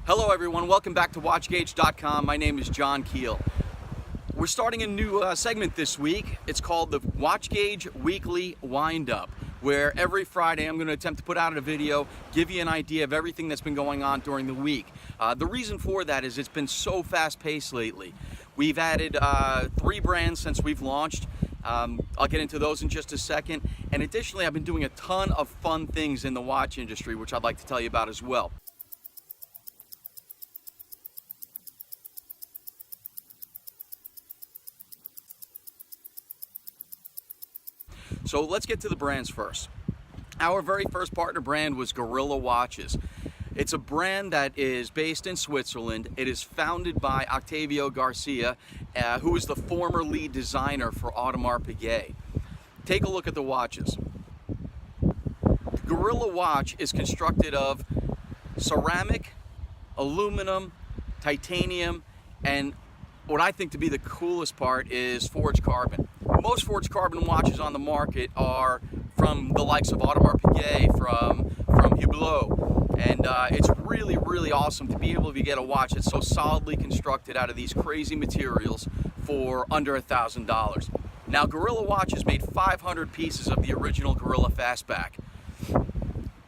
Hello everyone, welcome back to WatchGauge.com. My name is John Keel. We're starting a new segment this week. It's called the WatchGauge Weekly Windup, where every Friday I'm going to attempt to put out a video, give you an idea of everything that's been going on during the week. The reason for that is it's been so fast-paced lately. We've added 3 brands since we've launched. I'll get into those in just a second. And additionally, I've been doing a ton of fun things in the watch industry, which I'd like to tell you about as well. So let's get to the brands first. Our very first partner brand was Gorilla Watches. It's a brand that is based in Switzerland. It is founded by Octavio Garcia, who is the former lead designer for Audemars Piguet. Take a look at the watches. The Gorilla watch is constructed of ceramic, aluminum, titanium, and what I think to be the coolest part is forged carbon. Most forged carbon watches on the market are from the likes of Audemars Piguet, from Hublot, and it's really awesome to be able to get a watch that's so solidly constructed out of these crazy materials for under $1,000. Now, Gorilla Watches made 500 pieces of the original Gorilla Fastback.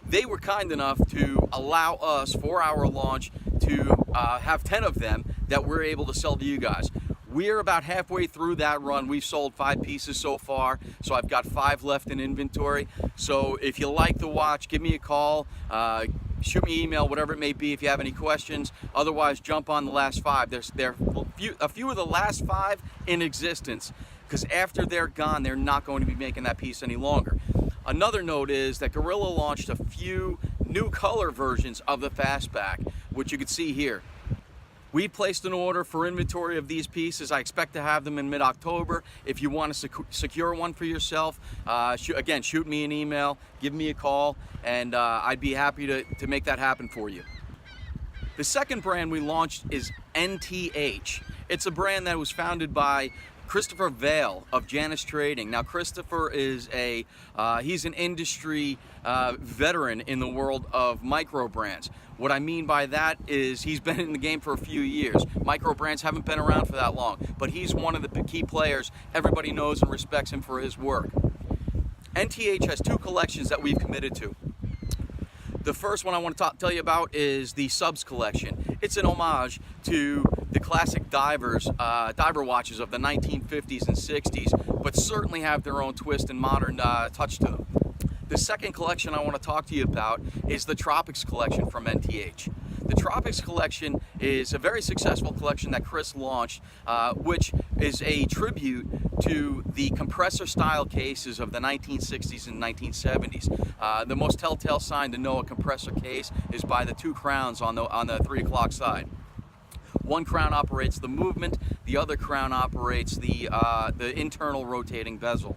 They were kind enough to allow us, for our launch, to have 10 of them that we're able to sell to you guys. We're about halfway through that run. We've sold 5 pieces so far, so I've got 5 left in inventory. So if you like the watch, give me a call, shoot me an email, whatever it may be if you have any questions. Otherwise, jump on the last 5. There are a few of the last 5 in existence, because after they're gone, they're not going to be making that piece any longer. Another note is that Gorilla launched a few new color versions of the Fastback, which you can see here. We placed an order for inventory of these pieces. I expect to have them in mid-October. If you want to secure one for yourself, again, shoot me an email, give me a call, and I'd be happy to make that happen for you. The second brand we launched is NTH. It's a brand that was founded by Christopher Vail of Janus Trading. Now, Christopher is he's an industry veteran in the world of micro brands. What I mean by that is he's been in the game for a few years. Micro brands haven't been around for that long, but he's one of the key players. Everybody knows and respects him for his work. NTH has 2 collections that we've committed to. The first one I want to tell you about is the Subs collection. It's an homage to the classic diver watches of the 1950s and 60s, but certainly have their own twist and modern touch to them. The second collection I want to talk to you about is the Tropics collection from NTH. The Tropics collection is a very successful collection that Chris launched, which is a tribute to the compressor style cases of the 1960s and 1970s. The most telltale sign to know a compressor case is by the 2 crowns on the 3 o'clock side. One crown operates the movement, the other crown operates the internal rotating bezel.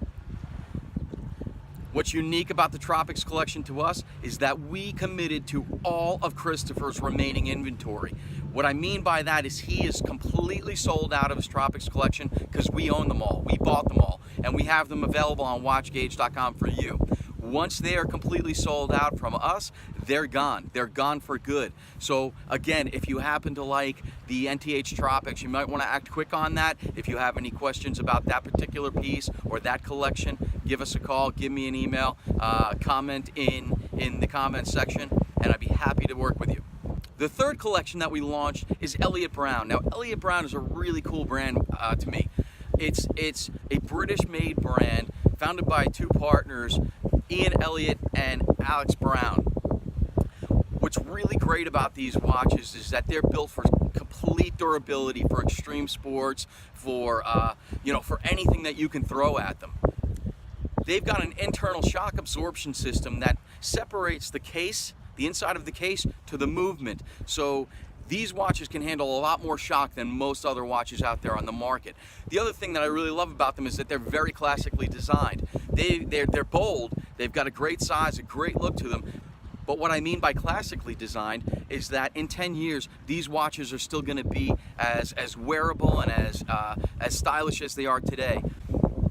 What's unique about the Tropics collection to us is that we committed to all of Christopher's remaining inventory. What I mean by that is he is completely sold out of his Tropics collection because we own them all, we bought them all, and we have them available on WatchGauge.com for you. Once they are completely sold out from us, they're gone. They're gone for good. So again, if you happen to like the NTH Tropics, you might want to act quick on that. If you have any questions about that particular piece or that collection, give us a call, give me an email, comment in the comments section, and I'd be happy to work with you. The third collection that we launched is Elliot Brown. Now, Elliot Brown is a really cool brand to me. It's a British-made brand founded by 2 partners, Ian Elliott and Alex Brown. What's really great about these watches is that they're built for complete durability, for extreme sports, for anything that you can throw at them. They've got an internal shock absorption system that separates the case, the inside of the case, to the movement. So these watches can handle a lot more shock than most other watches out there on the market. The other thing that I really love about them is that they're very classically designed. They're bold, they've got a great size, a great look to them. But what I mean by classically designed is that in 10 years, these watches are still going to be as wearable and as stylish as they are today.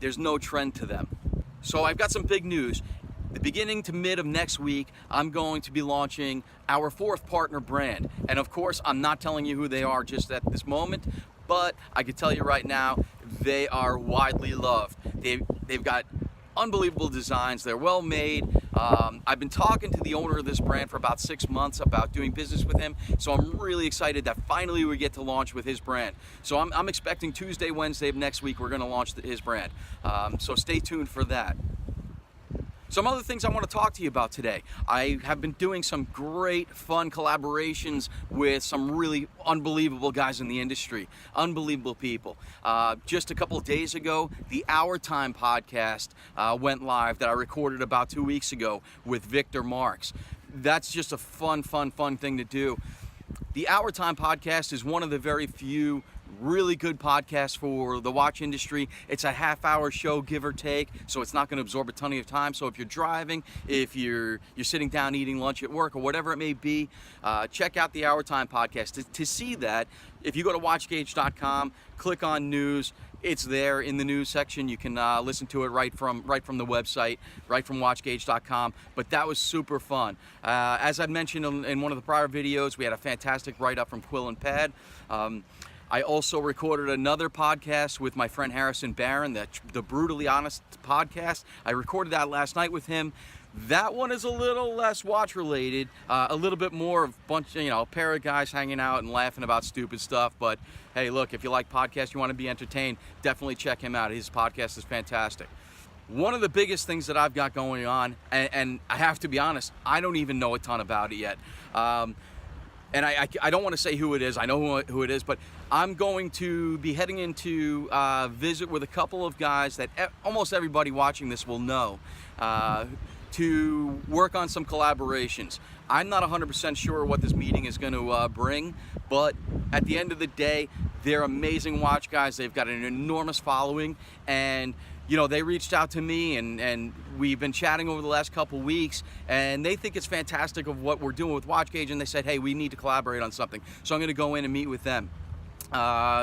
There's no trend to them. So I've got some big news. the beginning to mid of next week, I'm going to be launching our 4th partner brand. And of course, I'm not telling you who they are just at this moment, but I can tell you right now, they are widely loved. They've got unbelievable designs. They're well made. I've been talking to the owner of this brand for about 6 months about doing business with him, so I'm really excited that finally we get to launch with his brand. So I'm expecting Tuesday, Wednesday of next week we're going to launch his brand. So stay tuned for that. Some other things I want to talk to you about today. I have been doing some great fun collaborations with some really unbelievable guys in the industry, unbelievable people. Just a couple of days ago, the Our Time podcast went live that I recorded about 2 weeks ago with Victor Marks. That's just a fun thing to do. The Our Time podcast is one of the very few really good podcast for the watch industry. It's a half-hour show, give or take, so it's not going to absorb a ton of time. So if you're driving, if you're sitting down eating lunch at work, or whatever it may be, check out the Our Time podcast. To see that, if you go to WatchGauge.com, click on news. It's there in the news section. You can listen to it right from the website, right from WatchGauge.com. But that was super fun. As I mentioned in one of the prior videos, we had a fantastic write-up from Quill and Pad. I also recorded another podcast with my friend Harrison Barron, the Brutally Honest podcast. I recorded that last night with him. That one is a little less watch related, a little bit more of a pair of guys hanging out and laughing about stupid stuff. But hey, look, if you like podcasts, you want to be entertained, definitely check him out. His podcast is fantastic. One of the biggest things that I've got going on, and I have to be honest, I don't even know a ton about it yet. And I don't want to say who it is. I know who it is, but I'm going to be heading into visit with a couple of guys that almost everybody watching this will know, to work on some collaborations. I'm not 100% sure what this meeting is going to bring, but at the end of the day, they're amazing watch guys. They've got an enormous following, and they reached out to me, and we've been chatting over the last couple weeks, and they think it's fantastic of what we're doing with WatchGauge, and they said, hey, we need to collaborate on something. So I'm going to go in and meet with them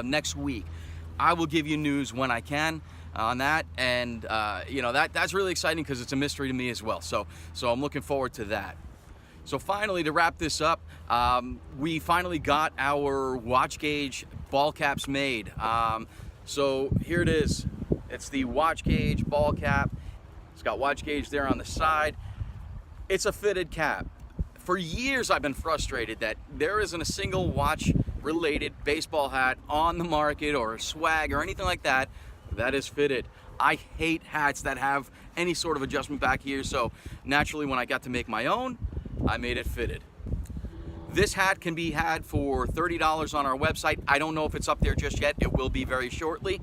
next week. I will give you news when I can on that, and that's really exciting because it's a mystery to me as well. So I'm looking forward to that. So finally, to wrap this up, we finally got our WatchGauge Ballcaps made. So here it is. It's the WatchGauge Ballcap. It's got WatchGauge there on the side. It's a fitted cap. For years I've been frustrated that there isn't a single watch-related baseball hat on the market, or a swag or anything like that is fitted. I hate hats that have any sort of adjustment back here, so naturally when I got to make my own, I made it fitted. This hat can be had for $30 on our website. I don't know if it's up there just yet. It will be very shortly.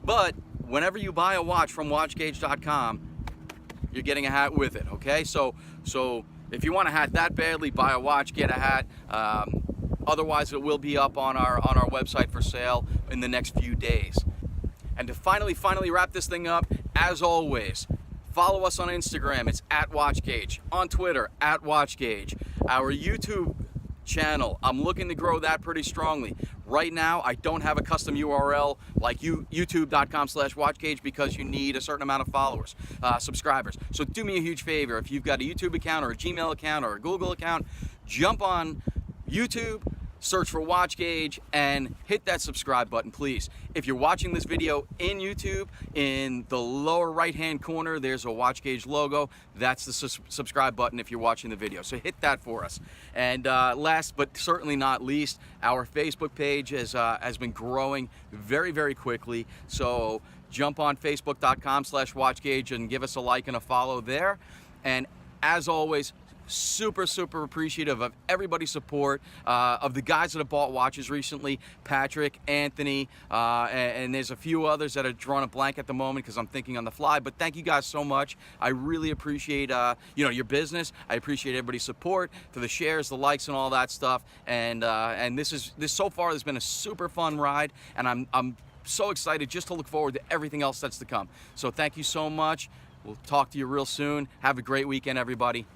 But whenever you buy a watch from WatchGauge.com, you're getting a hat with it, okay? So if you want a hat that badly, buy a watch, get a hat. Otherwise, it will be up on our website for sale in the next few days. And to finally wrap this thing up, as always, follow us on Instagram. It's @WatchGauge. On Twitter, @WatchGauge. Our YouTube channel, I'm looking to grow that pretty strongly. Right now, I don't have a custom URL like youtube.com/WatchGauge because you need a certain amount of followers, subscribers. So do me a huge favor. If you've got a YouTube account or a Gmail account or a Google account, jump on YouTube, search for WatchGauge, and hit that subscribe button, please. If you're watching this video in YouTube, in the lower right-hand corner, there's a WatchGauge logo. That's the subscribe button if you're watching the video. So hit that for us. And last but certainly not least, our Facebook page has been growing very, very quickly. So jump on facebook.com/WatchGauge and give us a like and a follow there. And as always, super appreciative of everybody's support, of the guys that have bought watches recently, Patrick, Anthony, and there's a few others that are drawing a blank at the moment because I'm thinking on the fly, but thank you guys so much. I really appreciate your business. I appreciate everybody's support, for the shares, the likes, and all that stuff. And this so far has been a super fun ride, and I'm so excited just to look forward to everything else that's to come. So thank you so much. We'll talk to you real soon. Have a great weekend, everybody.